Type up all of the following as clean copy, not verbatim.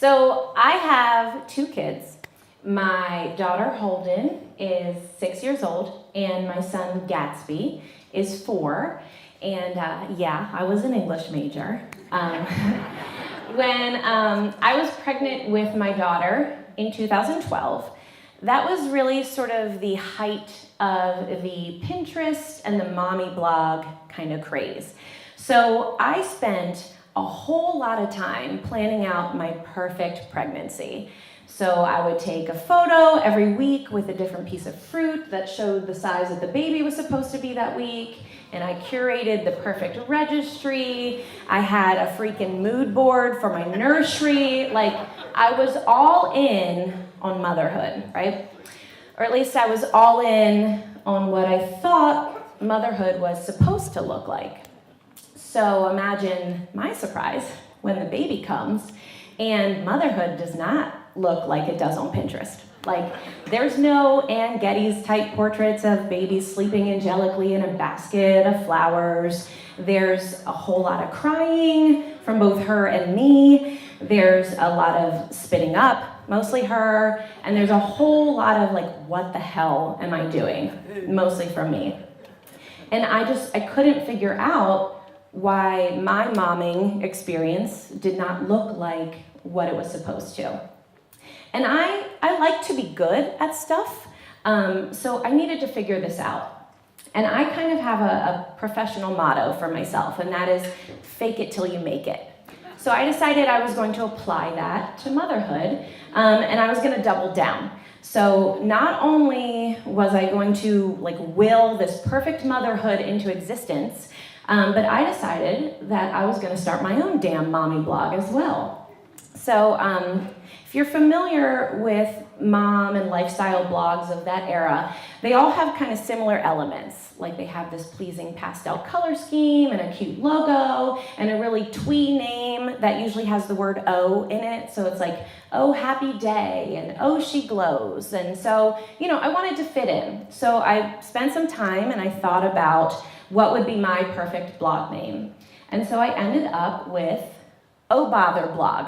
So I have 2 kids. My daughter Holden is 6 years old, and my son Gatsby is 4. And yeah, I was an English major. When I was pregnant with my daughter in 2012, that was really sort of the height of the Pinterest and the mommy blog kind of craze. So I spent a whole lot of time planning out my perfect pregnancy. So I would take a photo every week with a different piece of fruit that showed the size that the baby was supposed to be that week, and I curated the perfect registry. I had a freaking mood board for my nursery. Like, I was all in on motherhood, right? Or at least I was all in on what I thought motherhood was supposed to look like. So imagine my surprise when the baby comes and motherhood does not look like it does on Pinterest. Like, there's no Anne Geddes type portraits of babies sleeping angelically in a basket of flowers. There's a whole lot of crying from both her and me. There's a lot of spitting up, mostly her, and there's a whole lot of like, what the hell am I doing? Mostly from me. And I couldn't figure out why my momming experience did not look like what it was supposed to. And I like to be good at stuff, so I needed to figure this out. And I kind of have a professional motto for myself, and that is fake it till you make it. So I decided I was going to apply that to motherhood, and I was going to double down. So not only was I going to like will this perfect motherhood into existence, but I decided that I was going to start my own damn mommy blog as well. So if you're familiar with mom and lifestyle blogs of that era, they all have kind of similar elements. Like, they have this pleasing pastel color scheme and a cute logo and a really twee name that usually has the word "oh" in it. So it's like, "oh, happy day," and "oh, she glows." And so, I wanted to fit in. So I spent some time and I thought about what would be my perfect blog name. And so I ended up with "Oh Bother Blog,"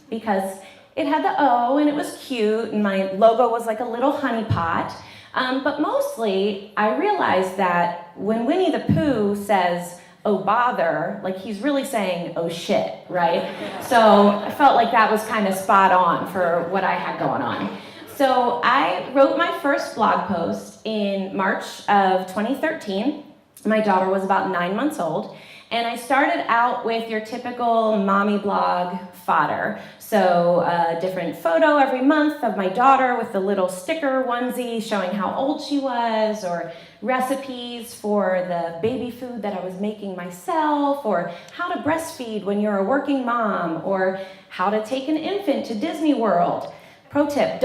because it had the O and it was cute, and my logo was like a little honey pot. But mostly, I realized that when Winnie the Pooh says, "oh bother," like, he's really saying, "oh shit," right? So I felt like that was kind of spot on for what I had going on. So I wrote my first blog post in March of 2013. My daughter was about 9 months old. And I started out with your typical mommy blog fodder. So a different photo every month of my daughter with the little sticker onesie showing how old she was, or recipes for the baby food that I was making myself, or how to breastfeed when you're a working mom, or how to take an infant to Disney World. Pro tip,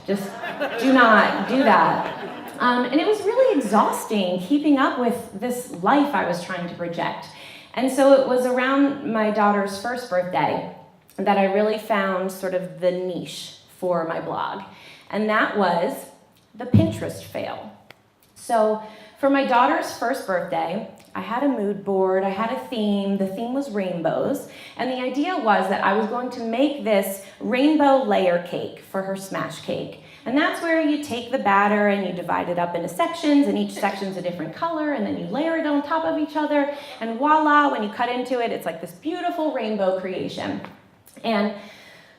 just do not do that. And it was really exhausting keeping up with this life I was trying to project. And so it was around my daughter's first birthday that I really found sort of the niche for my blog. And that was the Pinterest fail. So for my daughter's first birthday, I had a mood board, I had a theme. The theme was rainbows. And the idea was that I was going to make this rainbow layer cake for her smash cake. And that's where you take the batter and you divide it up into sections, and each section's a different color, and then you layer it on top of each other, and voila, when you cut into it, it's like this beautiful rainbow creation. And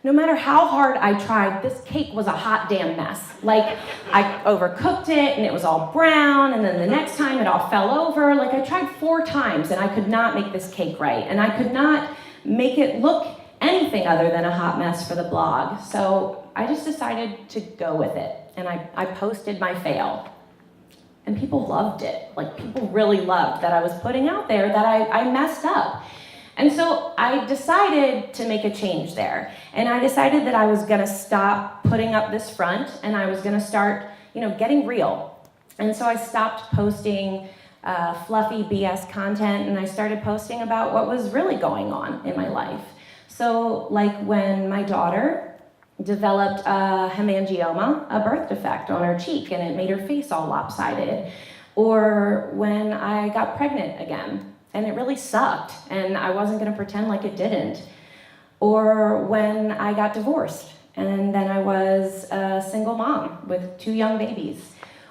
no matter how hard I tried, this cake was a hot damn mess. Like, I overcooked it, and it was all brown, and then the next time it all fell over. Like, I tried 4 times, and I could not make this cake right, and I could not make it look anything other than a hot mess for the blog. So I just decided to go with it, and I posted my fail. And people loved it. Like, people really loved that I was putting out there that I messed up. And so I decided to make a change there. And I decided that I was gonna stop putting up this front, and I was gonna start, getting real. And so I stopped posting fluffy BS content, and I started posting about what was really going on in my life. So, like, when my daughter developed a hemangioma, a birth defect on her cheek, and it made her face all lopsided. Or when I got pregnant again, and it really sucked, and I wasn't gonna pretend like it didn't. or when I got divorced and then I was a single mom with 2 young babies,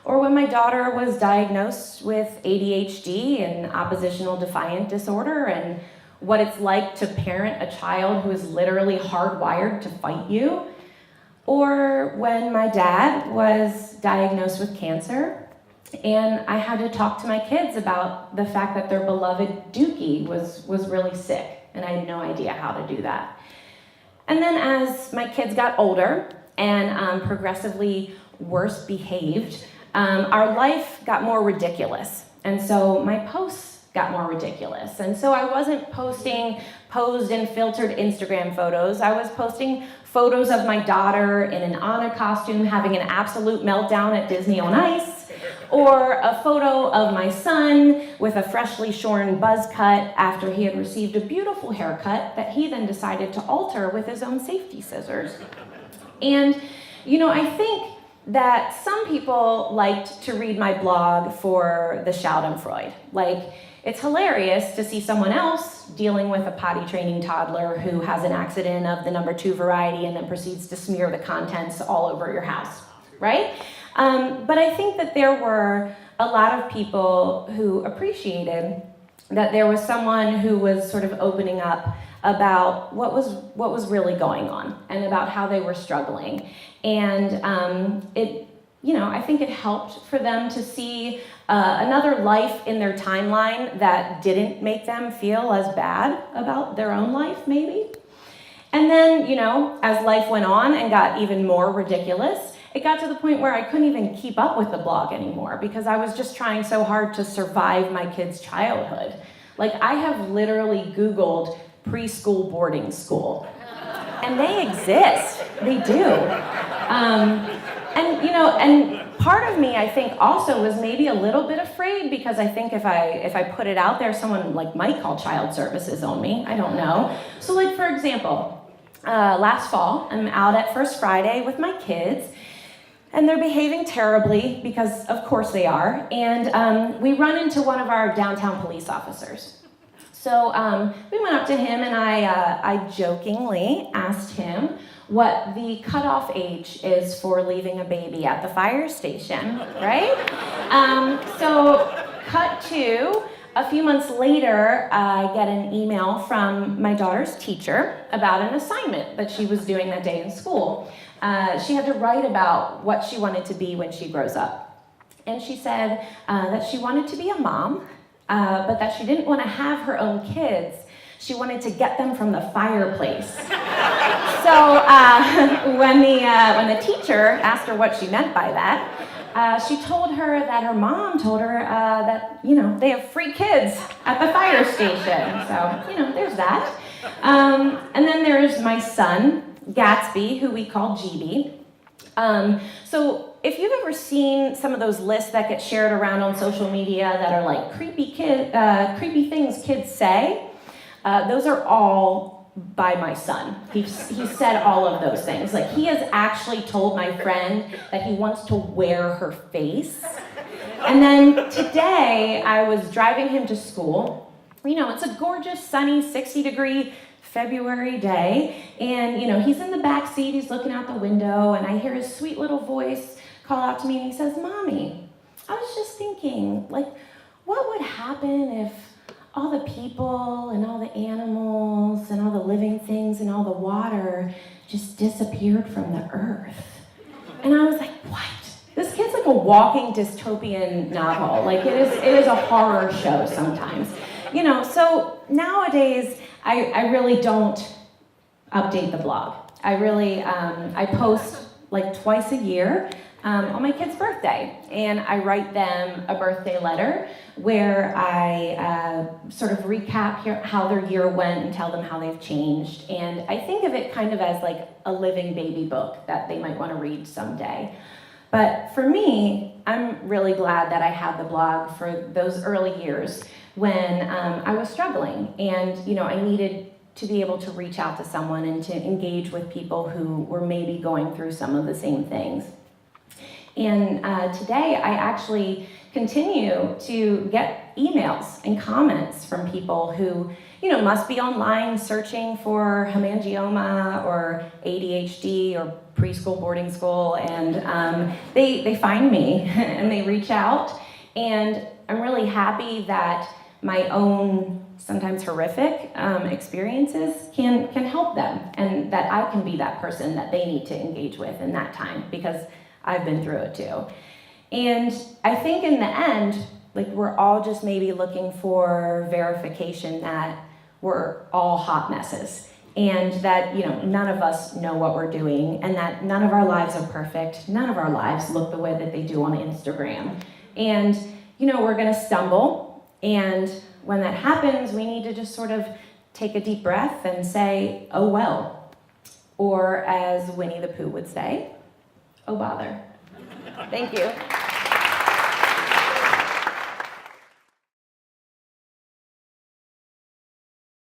or when my daughter was diagnosed with ADHD and oppositional defiant disorder, and what it's like to parent a child who is literally hardwired to fight you, or when my dad was diagnosed with cancer and I had to talk to my kids about the fact that their beloved Dookie was really sick, and I had no idea how to do that. And then as my kids got older and progressively worse behaved, our life got more ridiculous. And so my posts got more ridiculous. And so I wasn't posting posed and filtered Instagram photos. I was posting photos of my daughter in an Anna costume having an absolute meltdown at Disney on Ice, or a photo of my son with a freshly shorn buzz cut after he had received a beautiful haircut that he then decided to alter with his own safety scissors. And, I think that some people liked to read my blog for the schadenfreude. Like, it's hilarious to see someone else dealing with a potty training toddler who has an accident of the number 2 variety and then proceeds to smear the contents all over your house, right? But I think that there were a lot of people who appreciated that there was someone who was sort of opening up about what was really going on and about how they were struggling. And I think it helped for them to see another life in their timeline that didn't make them feel as bad about their own life, maybe. And then, as life went on and got even more ridiculous, it got to the point where I couldn't even keep up with the blog anymore because I was just trying so hard to survive my kids' childhood. Like, I have literally Googled preschool boarding school, and they exist. They do. And part of me, I think, also was maybe a little bit afraid because I think if I put it out there, someone might call child services on me. I don't know. So, for example, last fall, I'm out at First Friday with my kids, and they're behaving terribly because, of course, they are. And we run into one of our downtown police officers. So we went up to him, and I jokingly asked him what the cutoff age is for leaving a baby at the fire station, right? So cut to a few months later, I get an email from my daughter's teacher about an assignment that she was doing that day in school. She had to write about what she wanted to be when she grows up. And she said that she wanted to be a mom, but that she didn't want to have her own kids. She wanted to get them from the fireplace. So when the teacher asked her what she meant by that, she told her that her mom told her that, they have free kids at the fire station. So, there's that. And then there's my son, Gatsby, who we call GB. So if you've ever seen some of those lists that get shared around on social media that are like creepy things kids say, those are all by my son. He said all of those things. Like, he has actually told my friend that he wants to wear her face. And then today, I was driving him to school. It's a gorgeous, sunny, 60-degree February day, and he's in the back seat, he's looking out the window, and I hear his sweet little voice call out to me, and he says, "Mommy, I was just thinking, what would happen if all the people and all the animals and all the living things and all the water just disappeared from the earth?" And I was like, what? This kid's like a walking dystopian novel. It is a horror show sometimes. So nowadays, I really don't update the blog. I post twice a year on my kid's birthday, and I write them a birthday letter where I sort of recap how their year went and tell them how they've changed. And I think of it kind of as a living baby book that they might want to read someday. But for me, I'm really glad that I had the blog for those early years when I was struggling, and I needed to be able to reach out to someone and to engage with people who were maybe going through some of the same things. And today I actually continue to get emails and comments from people who, must be online searching for hemangioma or ADHD or preschool, boarding school, and they find me and they reach out. And I'm really happy that my own, sometimes horrific experiences can help them, and that I can be that person that they need to engage with in that time, because I've been through it too. And I think in the end, we're all just maybe looking for verification that we're all hot messes, and that none of us know what we're doing, and that none of our lives are perfect. None of our lives look the way that they do on Instagram. And we're gonna stumble, and when that happens, we need to just sort of take a deep breath and say, oh well. Or as Winnie the Pooh would say, oh bother. Thank you.